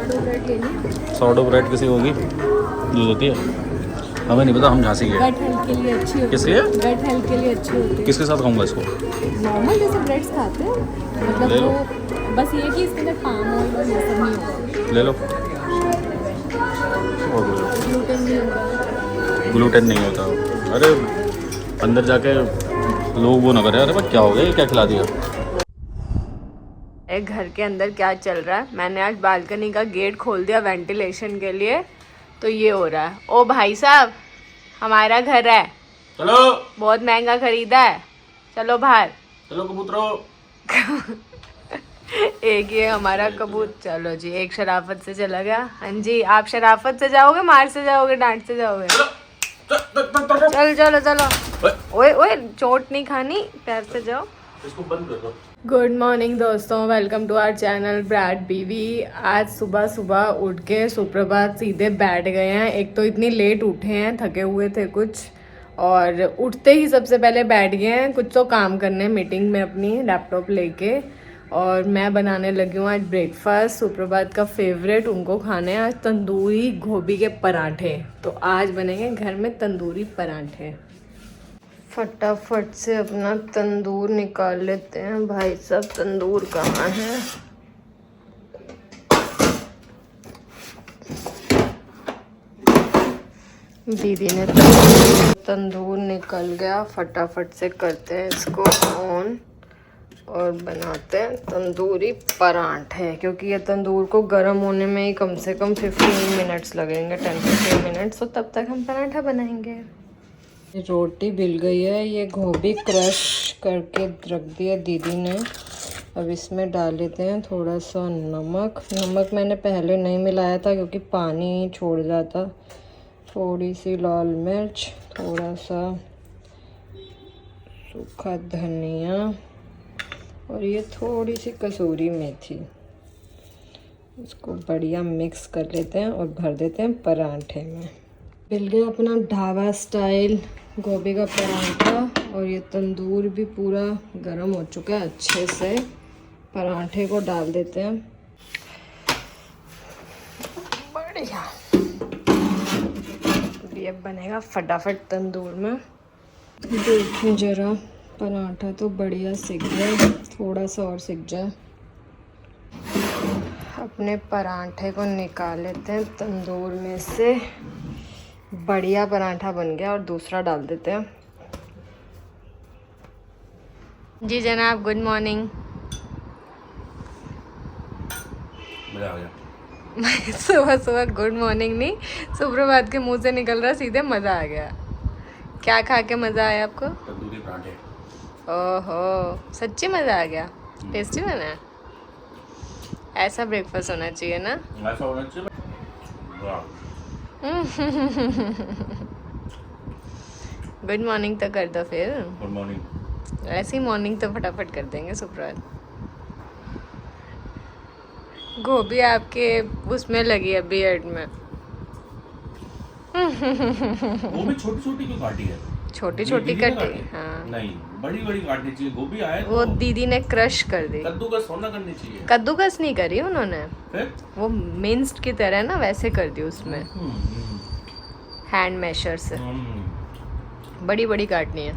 सोurडो bread लेनी। सॉर्डो bread किसी होगी यूज़ होती है, हमें नहीं पता, हम झांसी के। गट हेल्थ के लिए अच्छी होती है। किस लिए? गट हेल्थ के लिए अच्छी होती है। किसके साथ खाऊंगा इसको? नॉर्मल जैसे ब्रेड्स खाते हैं, मतलब ले लो। वो बस ये कि इसके अंदर पाम ऑयल और ये सब नहीं होगा। ले लो। ग्लूटेन नहीं होगा। ग्लूटेन नहीं होता। अरे अंदर जाके लोग वो ना करे, अरे भाई क्या हो गया, ये क्या खिला दिया। घर के अंदर क्या चल रहा है, मैंने आज बालकनी का गेट खोल दिया वेंटिलेशन के लिए, तो ये हो रहा है। ओ भाई साहब, हमारा घर है, चलो बहुत महंगा खरीदा है, चलो बाहर। चलो कबूतरों। एक ये हमारा कबूतर, चलो जी, एक शराफत से चला गया। हाँ जी, आप शराफत से जाओगे, मार से जाओगे, डांट से जाओगे? चलो चलो चलो। ओए ओए, चोट नहीं खानी, प्यार से जाओ। इसको बंद कर दो। गुड मॉर्निंग दोस्तों, वेलकम टू आवर चैनल ब्रैड बीवी। आज सुबह सुबह उठ के सुप्रभात सीधे बैठ गए हैं। एक तो इतनी लेट उठे हैं, थके हुए थे कुछ, और उठते ही सबसे पहले बैठ गए हैं कुछ तो काम करने, मीटिंग में अपनी लैपटॉप लेके। और मैं बनाने लगी हूँ आज ब्रेकफास्ट, सुप्रभात का फेवरेट। उनको खाने हैं आज तंदूरी गोभी के पराठे, तो आज बनेंगे घर में तंदूरी पराठे। फटाफट से अपना तंदूर निकाल लेते हैं। भाई साहब, तंदूर कहाँ है? दीदी ने तंदूर निकल गया, फटाफट से करते हैं इसको ऑन और बनाते हैं तंदूरी पराठे। क्योंकि ये तंदूर को गर्म होने में ही कम से कम 15 मिनट्स लगेंगे, 10-15 मिनट्स, तो तब तक हम पराठा बनाएंगे। रोटी बिल गई है, ये गोभी क्रश करके रख दिया दीदी ने। अब इसमें डाल लेते हैं थोड़ा सा नमक। नमक मैंने पहले नहीं मिलाया था क्योंकि पानी छोड़ जाता। थोड़ी सी लाल मिर्च, थोड़ा सा सूखा धनिया, और ये थोड़ी सी कसूरी मेथी। इसको बढ़िया मिक्स कर लेते हैं और भर देते हैं पराठे में। मिल गया अपना ढाबा स्टाइल गोभी का पराठा, और ये तंदूर भी पूरा गर्म हो चुका है अच्छे से। पराठे को डाल देते हैं, बढ़िया। ये बनेगा फटाफट तंदूर में। देखिए जरा, पराठा तो बढ़िया सिक गया, थोड़ा सा और सिक जाए। अपने पराठे को निकाल लेते हैं तंदूर में से। बढ़िया पराठा बन गया, और दूसरा डाल देते हैं। जी जनाब, गुड मॉर्निंग। मजा आ गया। सुबह सुबह गुड मॉर्निंग नहीं, सुप्रभात के मुंह से निकल रहा सीधे मज़ा आ गया। क्या खा के मज़ा आया आपको? तंदूरी पराठे। ओहो, सच्ची मज़ा आ गया। टेस्टी बना है। ऐसा ब्रेकफास्ट होना चाहिए ना। ऐसा होना चाहिए। गुड मॉर्निंग तो कर दो फिर। Good morning. ऐसी मॉर्निंग तो फटाफट कर देंगे सुप्रभात। गोभी आपके उसमें लगी है बियर्ड में। वो भी छोटी छोटी क्यों काटी है? छोटी छोटी कटी, हाँ। नहीं, बड़ी बड़ी काटनी चाहिए। गोभी आए वो तो दीदी ने क्रश कर दी। कद्दूकस होना करनी चाहिए। कद्दूकस नहीं करी उन्होंने, फिर वो मिन्स्ड की तरह ना वैसे कर दी उसमें, हैंड मैशर से। बड़ी बड़ी काटनी है,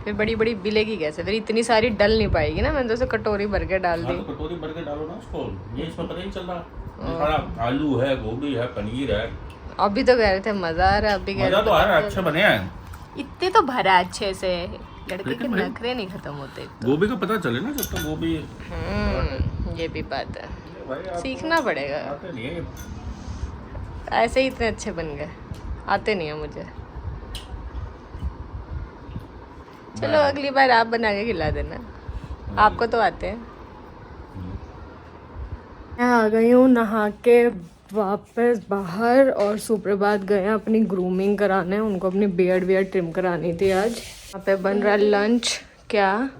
फिर बड़ी बड़ी बिलेगी कैसे? फिर इतनी सारी डल नहीं पाएगी ना। मैंने तो उसे कटोरी भर के डाल दी। तो कटोरी भर के डालो ना उसको, ये इसमें पता नहीं चल रहा। आलू है, गोभी है, पनीर है। अभी तो कह रहे थे मजा आ रहा है, अभी कह मजा रहे तो आ रहा है, अच्छे बने हैं। इतने तो भरा है अच्छे से, लड़के के नखरे नहीं खत्म होते। गोभी का पता चले ना जब तक गोभी। ये भी बात है, सीखना पड़ेगा। आते नहीं है। ऐसे ही इतने अच्छे बन गए, आते नहीं है मुझे। चलो अगली बार आप बना के खिला देना, आपको तो आते हैं। मैं आ गई हूँ नहा के वापस बाहर, और सुप्रभात गए अपनी ग्रूमिंग कराने। उनको अपनी बियर्ड ट्रिम करानी थी आज। यहाँ पे बन रहा लंच। क्या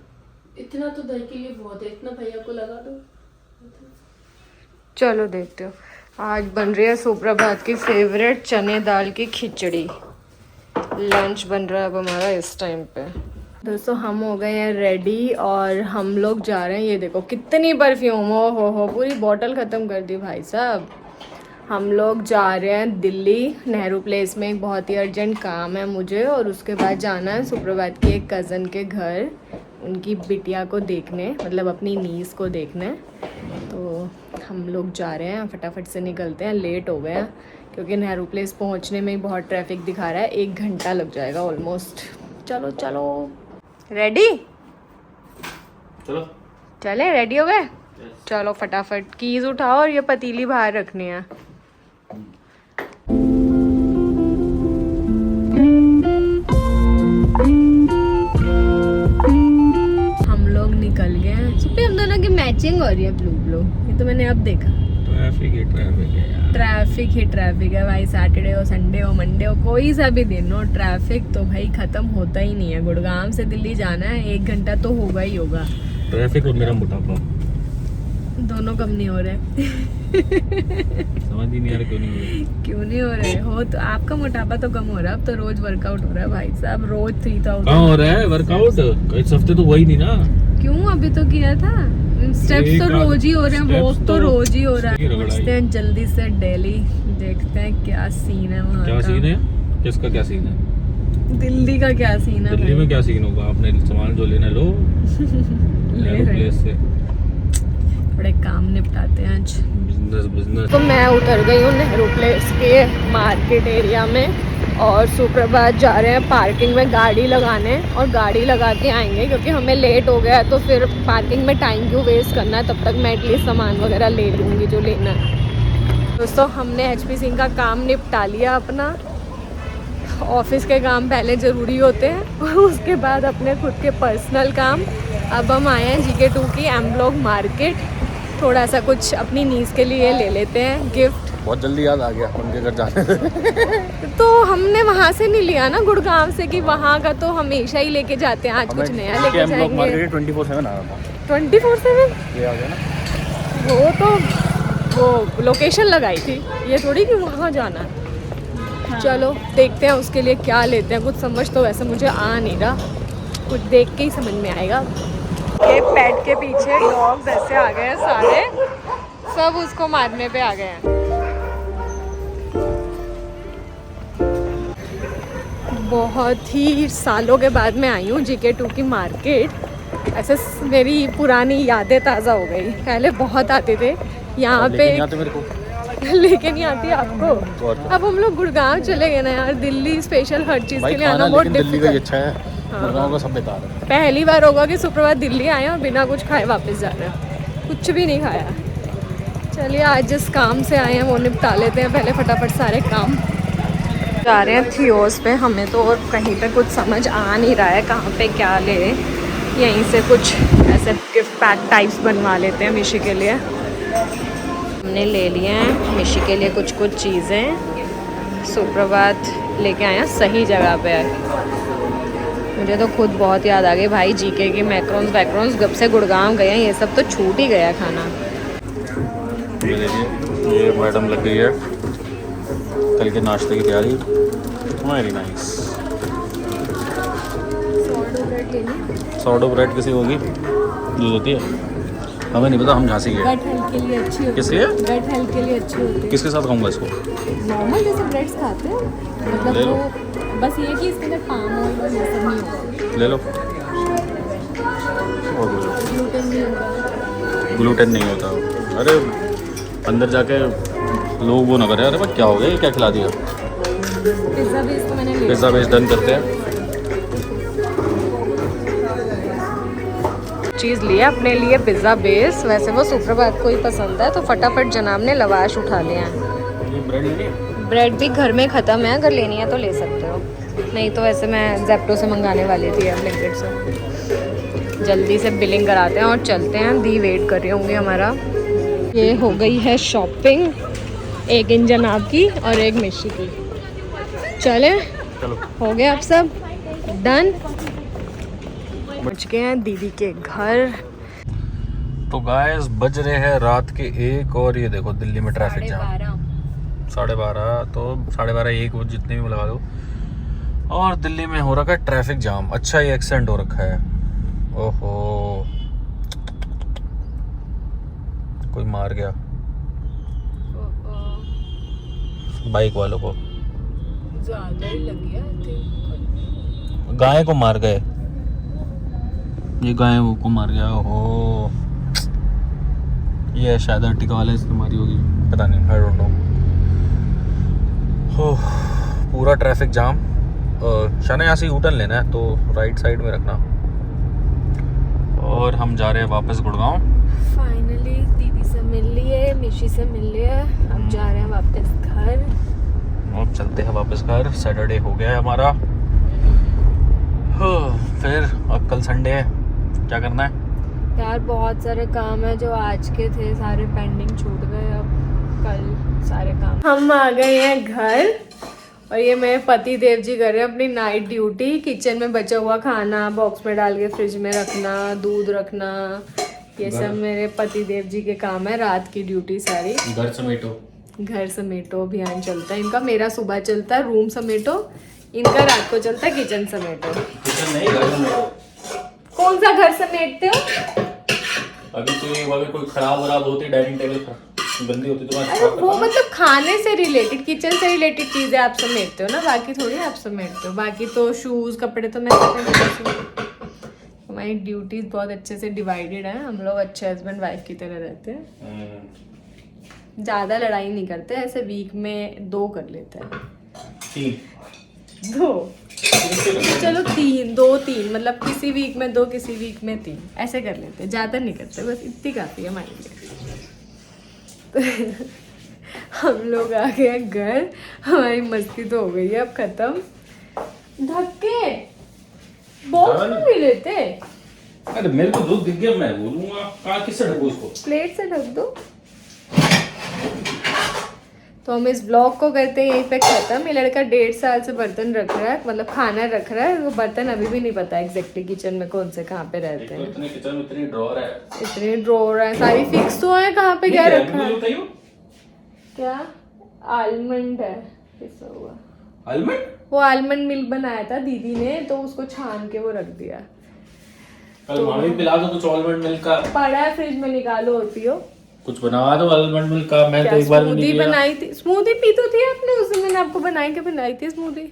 इतना तो दही के लिए बहुत है, इतना भैया को लगा दो। चलो देखते हो। आज बन रही है सुप्रभात की फेवरेट चने दाल की खिचड़ी। लंच बन रहा है अब हमारा इस टाइम पे। दोस्तों हम हो गए हैं रेडी, और हम लोग जा रहे हैं। ये देखो कितनी परफ्यूम, हो पूरी बोतल ख़त्म कर दी भाई साहब। हम लोग जा रहे हैं दिल्ली नेहरू प्लेस में। एक बहुत ही अर्जेंट काम है मुझे, और उसके बाद जाना है सुप्रभात की एक कज़न के घर, उनकी बिटिया को देखने, मतलब अपनी नीस को देखने। तो हम लोग जा रहे हैं, फटाफट से निकलते हैं, लेट हो गए हैं क्योंकि नेहरू प्लेस पहुंचने में ही बहुत ट्रैफिक दिखा रहा है, 1 घंटा लग जाएगा ऑलमोस्ट। चलो चलो, रेडी? चलो चले, रेडी हो गए? चलो फटाफट कीज उठाओ और ये पतीली बाहर रखनी है। हम लोग निकल गए हैं। सुप्री, हम दोनों की मैचिंग हो रही है, ब्लू ब्लू। ये तो मैंने अब देखा। ट्रैफिक है यार। ट्रैफिक ही ट्रैफिक है भाई, सैटरडे हो, संडे हो, मंडे हो, कोई सा भी दिन हो, ट्रैफिक तो भाई खत्म होता ही नहीं है। गुड़गांव से दिल्ली जाना है, 1 घंटा तो होगा ही होगा। ट्रैफिक और मेरा मोटापा दोनों कम नहीं हो रहे। समझ ही नहीं आ रहा क्यों नहीं हो रहा। क्यों नहीं हो रहे हो? तो आपका मोटापा तो कम हो रहा है, अब तो रोज वर्कआउट हो रहा है भाई साहब, रोज 3000। कहाँ हो रहा है वर्कआउट? इस हफ्ते तो वही नहीं ना। क्यों? अभी तो किया था। स्टेप्स तो रोज ही हो रहे हैं, वॉक तो रोज ही हो रहा है। पहुंचते हैं जल्दी से दिल्ली, देखते हैं क्या सीन है वहाँ। क्या सीन है? किसका क्या सीन है? दिल्ली का क्या सीन है? दिल्ली में क्या सीन होगा? आपने सामान जो लेना लो नेहरू प्लेस से। थोड़े काम निपटाते हैं आज। बिजनेस तो मैं उतर गई हूँ नेहरू प्लेस के मार्केट एरिया में, और सुप्रभात जा रहे हैं पार्किंग में गाड़ी लगाने, और गाड़ी लगा के आएंगे क्योंकि हमें लेट हो गया है, तो फिर पार्किंग में टाइम क्यों वेस्ट करना है। तब तक मैं एटलीस्ट सामान वगैरह ले लूँगी जो लेना है। दोस्तों, हमने HP सिंह का काम निपटा लिया अपना। ऑफिस के काम पहले ज़रूरी होते हैं और उसके बाद अपने खुद के पर्सनल काम। अब हम आए हैं GK2 की M ब्लॉक मार्केट, थोड़ा सा कुछ अपनी नीस के लिए ले लेते हैं गिफ्ट। बहुत जल्दी याद आ गया उनके घर जाने। तो हमने वहाँ से नहीं लिया ना गुड़गांव से, कि वहाँ का तो हमेशा ही लेके जाते हैं, आज कुछ नया लेके जाएंगे। 24/7 आ रहा था। 24/7 ये आ गया ना। वो तो वो लोकेशन लगाई थी, ये थोड़ी कि वहाँ जाना है। चलो देखते हैं उसके लिए क्या लेते हैं। कुछ समझ तो वैसे मुझे आ नहीं रहा, कुछ देख के ही समझ में आएगा। ये पेट के पीछे डॉग्स ऐसे आ गए हैं सारे, सब उसको मारने पे आ गए हैं। बहुत ही सालों के बाद मैं आई हूँ GK2 की मार्केट। ऐसे मेरी पुरानी यादें ताज़ा हो गई। पहले बहुत आते थे यहाँ पे, मेरे को लेके नहीं आती आपको। अब हम लोग गुड़गांव चले गए ना यार, दिल्ली स्पेशल हर चीज़ के लिए आना बहुत दिल्ली का ही डिफिकल्ट। अच्छा है। गुड़गांव का सब बेकार है। पहली बार होगा कि सुप्रभात दिल्ली आए और बिना कुछ खाए वापस जा रहे हैं, कुछ भी नहीं खाया। चलिए आज जिस काम से आए हैं वो निपटा लेते हैं पहले फटाफट सारे काम। जा रहे हैं थियोस पे, हमें तो और कहीं पे कुछ समझ आ नहीं रहा है कहाँ पे क्या ले। यहीं से कुछ ऐसे गिफ्ट पैक टाइप्स बनवा लेते हैं मिशी के लिए। हमने ले लिए हैं मिशी के लिए कुछ कुछ चीज़ें। सुप्रभात लेके आए हैं सही जगह पे। मुझे तो खुद बहुत याद आ गई भाई GK की मैक्रोन्स वैक्रोन्स। जब से गुड़गांव गए हैं ये सब तो छूट ही गया खाना। ये मैडम लग गई है कल के नाश्ते की तैयारी। Very nice. सॉर्डो ब्रेड किसी होगी यूज़ होती है, हमें नहीं पता, हम झांसी गए। गट हेल्थ के लिए अच्छी होती किसके? है, गट हेल्थ के लिए अच्छी होती है। किसके साथ खाऊंगा इसको? नॉर्मल जैसे ब्रेड्स खाते हैं, मतलब ले लो। वो बस ये कि इसके अंदर पाम ऑयल और ये सब नहीं होगा, ले लो। ग्लूटेन नहीं होगा। ग्लूटेन नहीं होता। अरे अंदर जाके लोग वो ना करे, अरे भाई क्या हो गया, ये क्या खिला दिया। पिज़्ज़ा बेस तो मैंने ले पिज़्ज़ा बेस डन करते हैं। चीज़ लिया अपने लिए पिज़्ज़ा बेस। वैसे वो सुप्रभात को ही पसंद है, तो फटाफट जनाब ने लवाश उठा लिया है। ब्रेड लेनी है? ब्रेड भी घर में ख़त्म है, अगर लेनी है तो ले सकते हो, नहीं तो वैसे मैं जेप्टो से मंगाने वाली थी या ब्लिंकिट से। जल्दी से बिलिंग कराते हैं और चलते हैं। दी वेट कर रही होंगी हमारा। ये हो गई है शॉपिंग, एक इन जनाब की और एक मिशी की। चले, चलो हो गया अब सब डन। पहुंच गए हैं दीदी के घर। तो गाइस बज रहे हैं रात के 1 और ये देखो दिल्ली में ट्रैफिक जाम 12:30 तो 12:30 1 वो जितने भी लगा दो। और दिल्ली में हो रखा है ट्रैफिक जाम। अच्छा ये एक्सीडेंट हो रखा है। ओहो कोई मार गया। बाइक वालों को। ज्यादा ही लग गया I think। गाय को मार गए, ये गाय को मार गया। ओहो, ये शायद अर्टिका वाले इसकी मारी होगी, पता नहीं, आई डोंट नो। हो पूरा ट्रैफिक जाम। शाना यहाँ से यूटर्न लेना है तो राइट साइड में रखना। और हम जा रहे हैं वापस गुड़गांव। फाइनली दीदी से मिल लिए, मिशी से मिल लिए, अब जा रहे हैं वापस घर। अब चलते हैं वापस घर, सैटरडे हो गया है हमारा। फिर अब कल संडे है, क्या करना है यार? बहुत सारे काम है जो आज के थे, सारे पेंडिंग छूट गए। अब कल सारे काम। हम आ गए हैं घर और ये मेरे पति देव जी कर रहे हैं अपनी नाइट ड्यूटी। किचन में बचा हुआ खाना बॉक्स में डाल के फ्रिज में रखना, दूध रखना, ये सब मेरे पति देव जी के काम है। रात की ड्यूटी सारी। घर समेटो अभियान चलता है इनका। मेरा सुबह चलता है रूम समेटो, इनका रात को चलता है किचन समेटो। कौन सा घर समेटते हो? अभी तो अगर कोई खराब होती, डाइनिंग टेबल गंदी होती तो अरे वो मतलब खाने से रिलेटेड, किचन से रिलेटेड चीजें आप समेटते हो ना, बाकी थोड़ी आप समेटते हो। बाकी तो शूज कपड़े तो मैं हमारी ड्यूटीज बहुत अच्छे से डिवाइडेड है। हम लोग अच्छे हस्बैंड वाइफ की तरह रहते हैं, ज्यादा लड़ाई नहीं करते, ऐसे वीक में 2 कर लेते हैं। 2 चलो 3 मतलब किसी वीक में 2, किसी वीक में 3, ऐसे कर लेते हैं, ज्यादा नहीं करते, बस इतनी काफी है हमारे लिए। हम लोग आ गए घर, हमारी मस्ती तो हो गई है अब खत्म। धक्के बहुत नहीं लेते। अरे मेरे को दूध दिख गया, मैं बोलूंगा कहाँ, किससे ढकूं इसको? प्लेट से ढक दो। तो हम इस ब्लॉग को करते हैं यहीं पे खत्म। ये लड़का 1.5 साल से बर्तन रख रहा है, मतलब खाना रख रहा है। वो बर्तन अभी भी नहीं पता एग्जैक्टली किचन में कौन से कहाँ पे रहते हैं। इतने किचन में इतनी ड्रॉअर है, इतने ड्रॉअर है, सारी फिक्स तो है, कहाँ पे क्या रखा है? क्या आलमंड है पिसा हुआ? आलमंड? वो आलमंड मिल्क बनाया था दीदी ने, तो उसको छान के वो रख दिया। कल मामी पिला दो कुछ आलमंड मिल्क का। पड़ा है फ्रिज में, निकालो और पियो। कुछ बनवा दो आलमंड मिल्क का। मैं तो एक बार भी नहीं पिया। बनाई थी स्मूदी, पी तो थी आपने उस दिन, मैंने आपको बनाई के बनाई थी स्मूदी।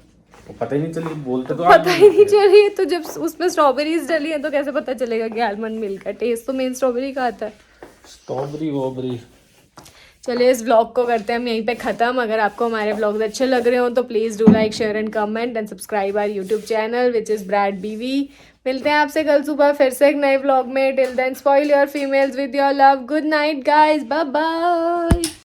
पता ही नहीं चली, बोलते तो पता ही नहीं चली, तो जब उसमें स्ट्रॉबेरीज डली है तो कैसे पता चलेगा कि आलमंड मिल्क का? टेस्ट तो मेन स्ट्रॉबेरी का आता है। स्ट्रॉबेरी वोबरी। चलिए इस व्लॉग को करते हैं हम यहीं पे खत्म। अगर आपको हमारे व्लॉग्स अच्छे लग रहे हो तो please do like, share and comment and subscribe our YouTube channel which is ब्रैड बीवी। मिलते हैं आपसे कल सुबह फिर से एक नए व्लॉग में। Till then spoil your females with your love. Good night guys, bye bye.